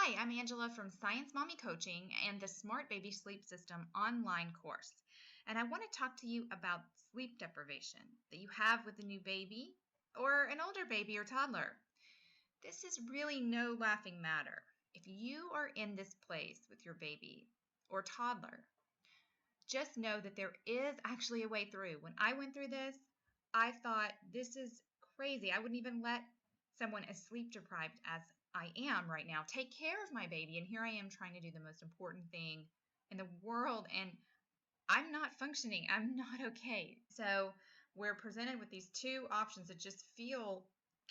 Hi, I'm Angela from Science Mommy Coaching and the Smart Baby Sleep System online course. And I want to talk to you about sleep deprivation that you have with a new baby or an older baby or toddler. This is really no laughing matter. If you are in this place with your baby or toddler, just know that there is actually a way through. When I went through this, I thought, this is crazy. I wouldn't even let someone as sleep deprived as I am right now take care of my baby. And here I am trying to do the most important thing in the world. And I'm not functioning. I'm not okay. So we're presented with these two options that just feel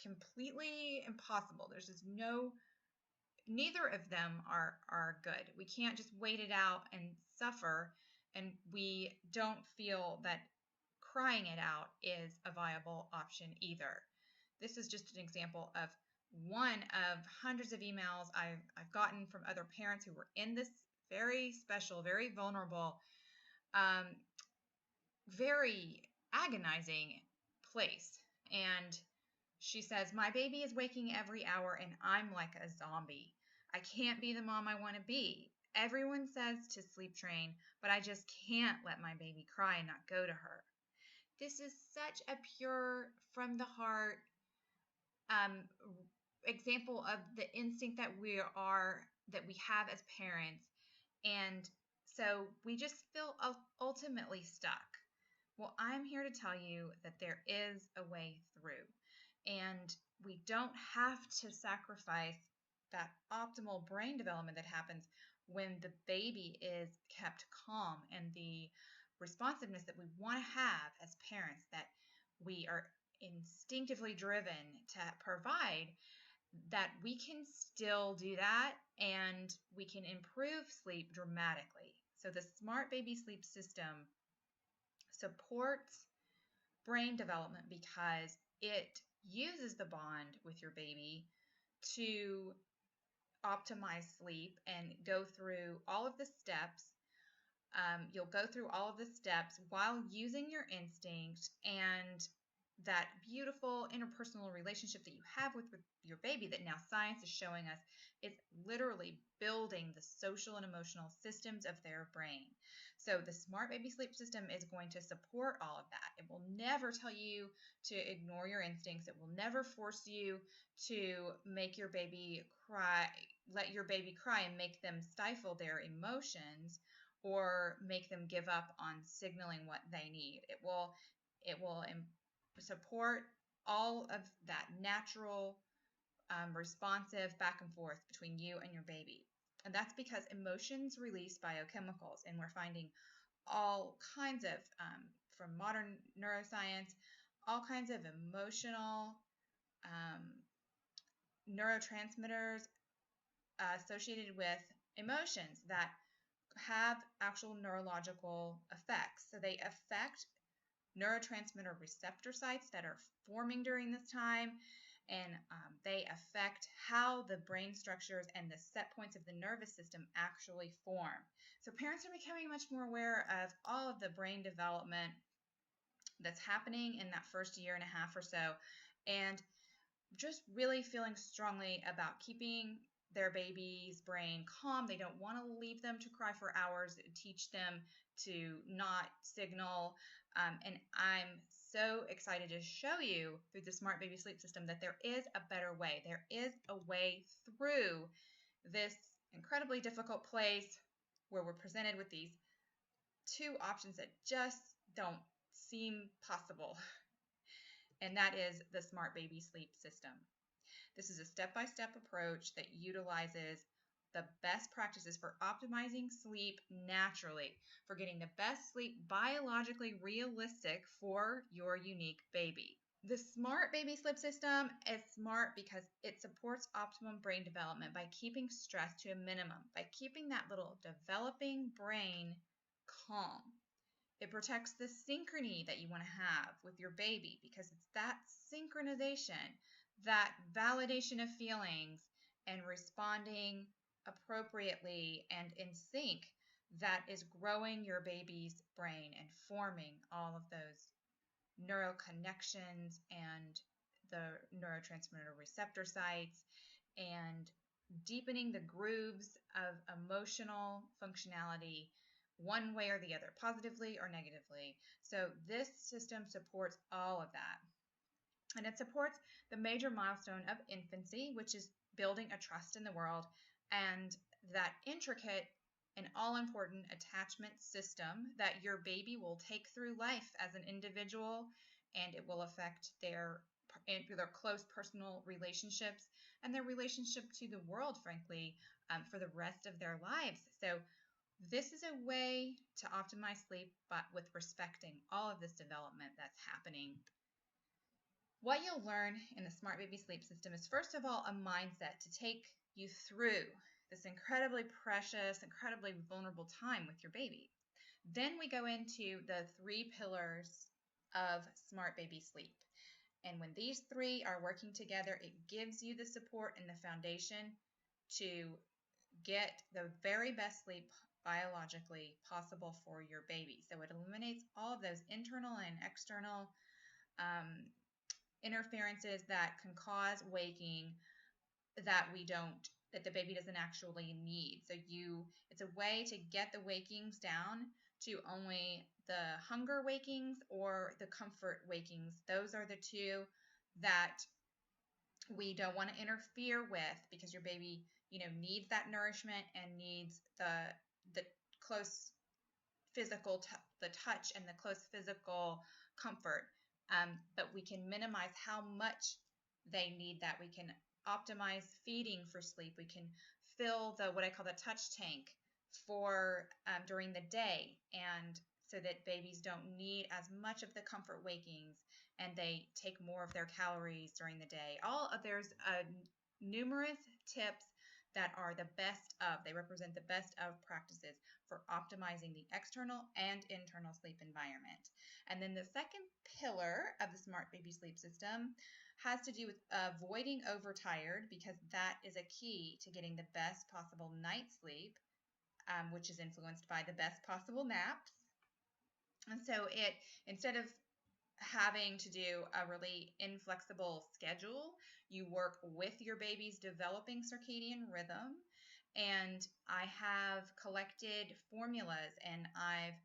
completely impossible. There's just neither of them are good. We can't just wait it out and suffer, and we don't feel that crying it out is a viable option either. This is just an example of one of hundreds of emails I've gotten from other parents who were in this very special, very vulnerable, very agonizing place. And she says, my baby is waking every hour and I'm like a zombie. I can't be the mom I want to be. Everyone says to sleep train, but I just can't let my baby cry and not go to her. This is such a pure, from the heart example of the instinct that we have as parents. And so we just feel ultimately stuck. Well, I'm here to tell you that there is a way through, and we don't have to sacrifice that optimal brain development that happens when the baby is kept calm, and the responsiveness that we want to have as parents that we are instinctively driven to provide, that we can still do that and we can improve sleep dramatically. So the Smart Baby Sleep System supports brain development because it uses the bond with your baby to optimize sleep and go through all of the steps. You'll go through all of the steps while using your instinct and that beautiful interpersonal relationship that you have with your baby that now science is showing us is literally building the social and emotional systems of their brain. So the Smart Baby Sleep System is going to support all of that. It will never tell you to ignore your instincts. It will never force you to make your baby cry, let your baby cry and make them stifle their emotions or make them give up on signaling what they need. It will support all of that natural, responsive back and forth between you and your baby. And that's because emotions release biochemicals, and we're finding all kinds of, from modern neuroscience, all kinds of emotional neurotransmitters associated with emotions that have actual neurological effects. So they affect neurotransmitter receptor sites that are forming during this time, and they affect how the brain structures and the set points of the nervous system actually form. So parents are becoming much more aware of all of the brain development that's happening in that first year and a half or so, and just really feeling strongly about keeping their baby's brain calm. They don't want to leave them to cry for hours, teach them to not signal. And I'm so excited to show you through the Smart Baby Sleep System that there is a better way. There is a way through this incredibly difficult place where we're presented with these two options that just don't seem possible. And that is the Smart Baby Sleep System. This is a step-by-step approach that utilizes the best practices for optimizing sleep naturally, for getting the best sleep biologically realistic for your unique baby. The Smart Baby Sleep System is smart because it supports optimum brain development by keeping stress to a minimum, by keeping that little developing brain calm. It protects the synchrony that you want to have with your baby because it's that synchronization, that validation of feelings and responding appropriately and in sync that is growing your baby's brain and forming all of those neural connections and the neurotransmitter receptor sites and deepening the grooves of emotional functionality one way or the other, positively or negatively. So this system supports all of that. And it supports the major milestone of infancy, which is building a trust in the world, and that intricate and all-important attachment system that your baby will take through life as an individual, and it will affect their close personal relationships and their relationship to the world, frankly, for the rest of their lives. So this is a way to optimize sleep, but with respecting all of this development that's happening. What you'll learn in the Smart Baby Sleep System is, first of all, a mindset to take you through this incredibly precious, incredibly vulnerable time with your baby. Then we go into the 3 pillars of Smart Baby Sleep. And when these 3 are working together, it gives you the support and the foundation to get the very best sleep biologically possible for your baby. So it eliminates all of those internal and external interferences that can cause waking that the baby doesn't actually need. So it's a way to get the wakings down to only the hunger wakings or the comfort wakings. Those are the 2 that we don't want to interfere with, because your baby, needs that nourishment and needs the close physical, the touch and the close physical comfort. But we can minimize how much they need that. We can optimize feeding for sleep. We can fill what I call the touch tank for during the day, and so that babies don't need as much of the comfort wakings, and they take more of their calories during the day. There's numerous tips that are the best of. They represent the best of practices for optimizing the external and internal sleep environment. And then the second pillar of the Smart Baby Sleep System has to do with avoiding overtired, because that is a key to getting the best possible night's sleep, which is influenced by the best possible naps. And so instead of having to do a really inflexible schedule, you work with your baby's developing circadian rhythm. And I have collected formulas, and I've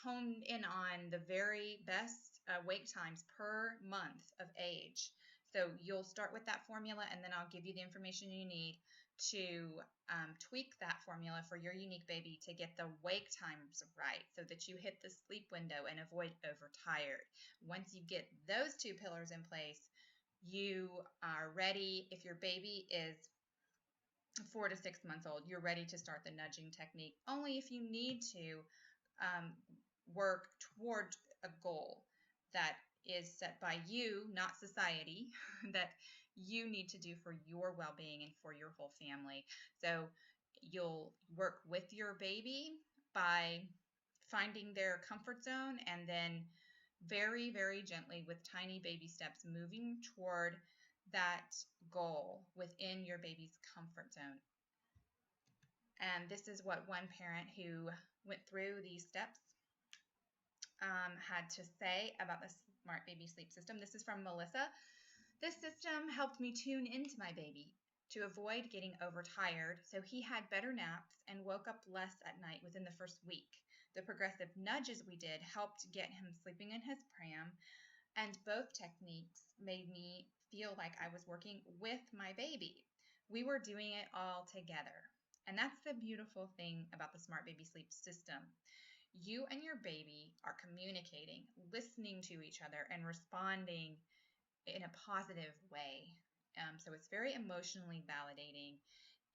honed in on the very best wake times per month of age. So you'll start with that formula, and then I'll give you the information you need to tweak that formula for your unique baby to get the wake times right, so that you hit the sleep window and avoid overtired. Once you get those 2 pillars in place, you are ready. If your baby is 4 to 6 months old, you're ready to start the nudging technique, only if you need to work toward a goal that is set by you, not society, that you need to do for your well-being and for your whole family. So you'll work with your baby by finding their comfort zone, and then very, very gently, with tiny baby steps, moving toward that goal within your baby's comfort zone. And this is what one parent who went through these steps had to say about the Smart Baby Sleep System. This is from Melissa. This system helped me tune into my baby to avoid getting overtired, so he had better naps and woke up less at night within the first week. The progressive nudges we did helped get him sleeping in his pram, and both techniques made me feel like I was working with my baby. We were doing it all together. And that's the beautiful thing about the Smart Baby Sleep System. You and your baby are communicating, listening to each other, and responding in a positive way. So it's very emotionally validating.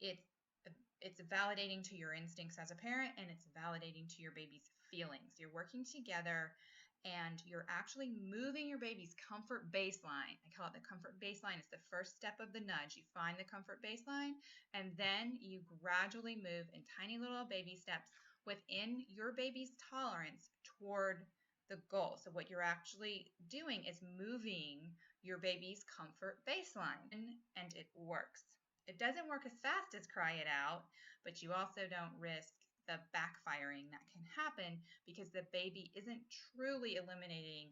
It's validating to your instincts as a parent, and it's validating to your baby's feelings. You're working together, and you're actually moving your baby's comfort baseline. I call it the comfort baseline. It's the first step of the nudge. You find the comfort baseline, and then you gradually move in tiny little baby steps within your baby's tolerance toward the goal. So what you're actually doing is moving your baby's comfort baseline, and it works. It doesn't work as fast as cry it out, but you also don't risk the backfiring that can happen, because the baby isn't truly eliminating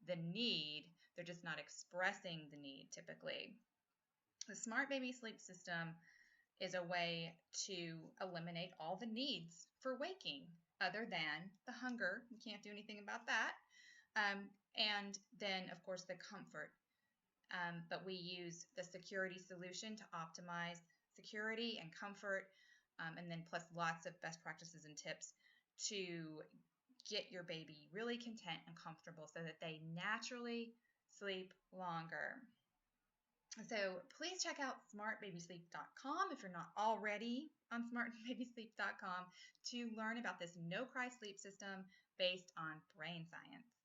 the need. They're just not expressing the need typically. The Smart Baby Sleep System is a way to eliminate all the needs for waking other than the hunger. We can't do anything about that. And then, of course, the comfort. But we use the security solution to optimize security and comfort, and then plus lots of best practices and tips to get your baby really content and comfortable so that they naturally sleep longer. So please check out smartbabysleep.com if you're not already on smartbabysleep.com to learn about this no-cry sleep system based on brain science.